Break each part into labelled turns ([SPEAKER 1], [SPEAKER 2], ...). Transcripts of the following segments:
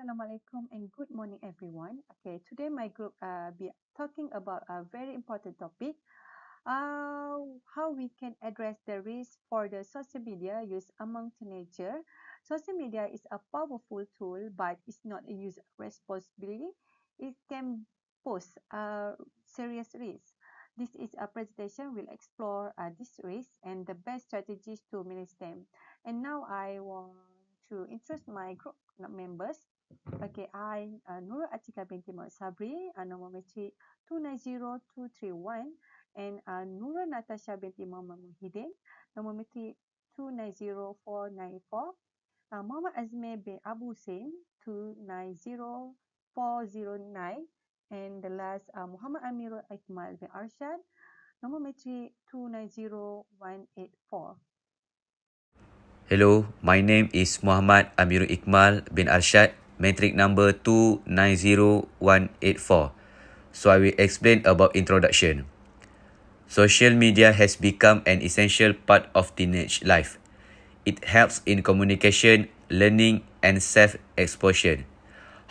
[SPEAKER 1] Assalamualaikum and good morning everyone. Okay, today my group be talking about a very important topic. How we can address the risk for the social media use among teenagers. Social media is a powerful tool, but it's not used responsibly. It can pose a serious risk. This is a presentation will explore this risk and the best strategies to manage them. And now I want to introduce my group members. Okay, Nurul Atika binti Muhammad Sabri, nombor matrik 290231 and Nurul Natasha binti Muhammad Muhyiddin, nombor matrik 290494, Muhammad Azmi bin Abu Hussein 290409 and the last Muhammad Amirul Ikmal bin Arshad, nombor matrik 290184.
[SPEAKER 2] Hello, my name is Muhammad Amirul Ikmal bin Arshad, metric number 290184. So I will explain about introduction. Social media has become an essential part of teenage life. It helps in communication, learning, and self-expression.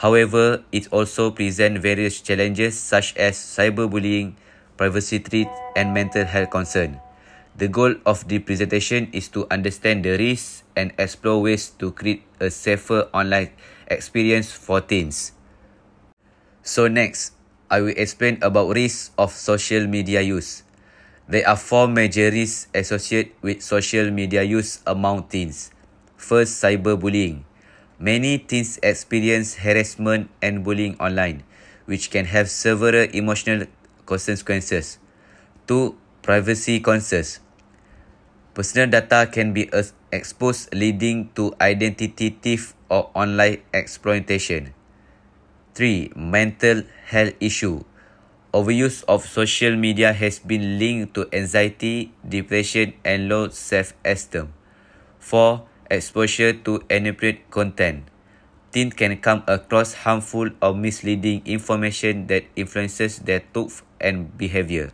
[SPEAKER 2] However, it also presents various challenges such as cyberbullying, privacy threats, and mental health concerns. The goal of the presentation is to understand the risks and explore ways to create a safer online experience for teens. So next, I will explain about risks of social media use. There are four major risks associated with social media use among teens. First, cyberbullying. Many teens experience harassment and bullying online, which can have several emotional consequences. Two, privacy concerns. Personal data can be exposed, leading to identity theft or online exploitation. 3. Mental health issue. Overuse of social media has been linked to anxiety, depression, and low self-esteem. 4. Exposure to inappropriate content. Teens can come across harmful or misleading information that influences their thoughts and behavior.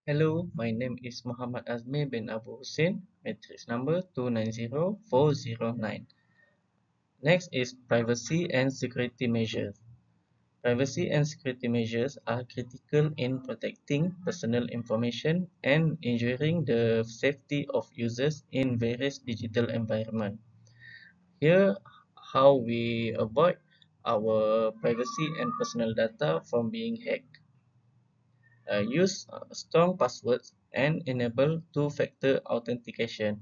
[SPEAKER 3] Hello, my name is Muhammad Azmi bin Abu Hussein, matrix number 290409. Next is privacy and security measures. Privacy and security measures are critical in protecting personal information and ensuring the safety of users in various digital environments. Here, how we avoid our privacy and personal data from being hacked. Use strong passwords and enable two-factor authentication,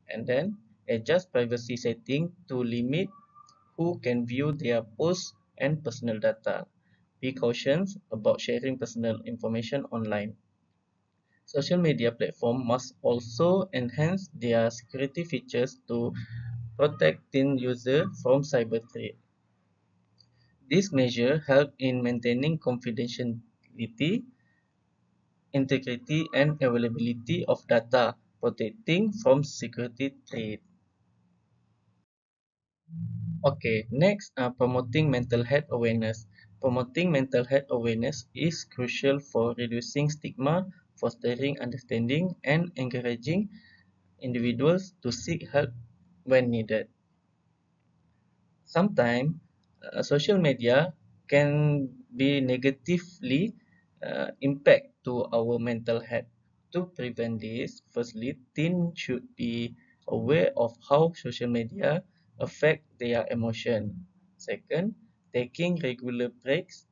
[SPEAKER 3] and then adjust privacy setting to limit who can view their posts and personal data. Be cautious about sharing personal information online. Social media platforms must also enhance their security features to protect teen users from cyber threats. These measures help in maintaining confidentiality, integrity, and availability of data, protecting from security threats. Okay, next, promoting mental health awareness. Promoting mental health awareness is crucial for reducing stigma, fostering understanding, and encouraging individuals to seek help when needed. Sometimes, social media can be negatively impact to our mental health. To prevent this, firstly, teens should be aware of how social media affect their emotion. Second, taking regular breaks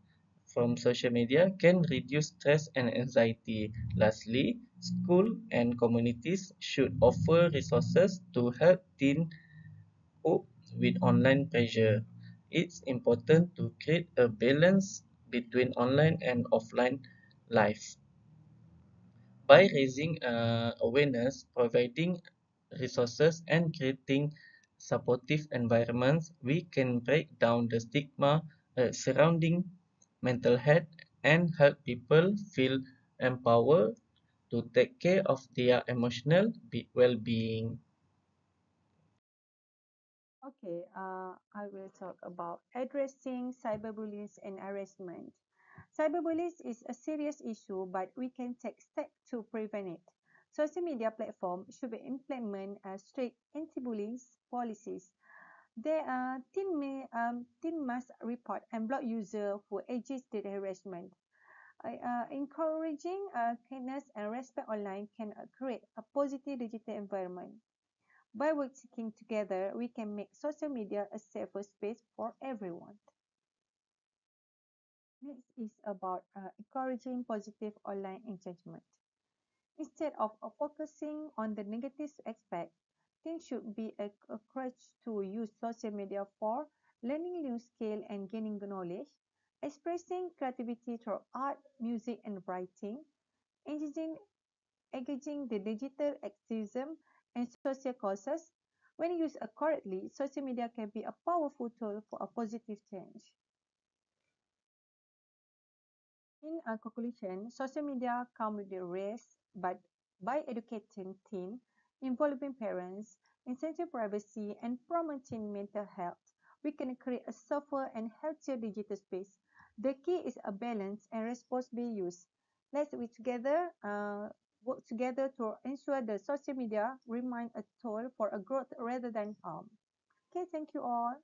[SPEAKER 3] from social media can reduce stress and anxiety. Lastly, school and communities should offer resources to help teens cope with online pressure. It's important to create a balance between online and offline life. By raising awareness, providing resources, and creating supportive environments, we can break down the stigma surrounding mental health and help people feel empowered to take care of their emotional well being.
[SPEAKER 1] Okay, I will talk about addressing cyberbullying and harassment. Cyberbullying is a serious issue, but we can take steps to prevent it. Social media platforms should implement strict anti-bullying policies. Teen must report and block users who engage in harassment. Encouraging kindness and respect online can create a positive digital environment. By working together, we can make social media a safer space for everyone. Next is about encouraging positive online engagement. Instead of focusing on the negative aspect, teens should be encouraged to use social media for learning new skills and gaining knowledge, expressing creativity through art, music, and writing, engaging, engaging the digital activism and social causes. When used correctly, social media can be a powerful tool for a positive change. In conclusion, social media come with the risk, but by educating teens, involving parents, ensuring privacy, and promoting mental health, we can create a safer and healthier digital space. The key is a balance and responsible use. Let's work together to ensure the social media remain a tool for a growth rather than harm. Okay, thank you all.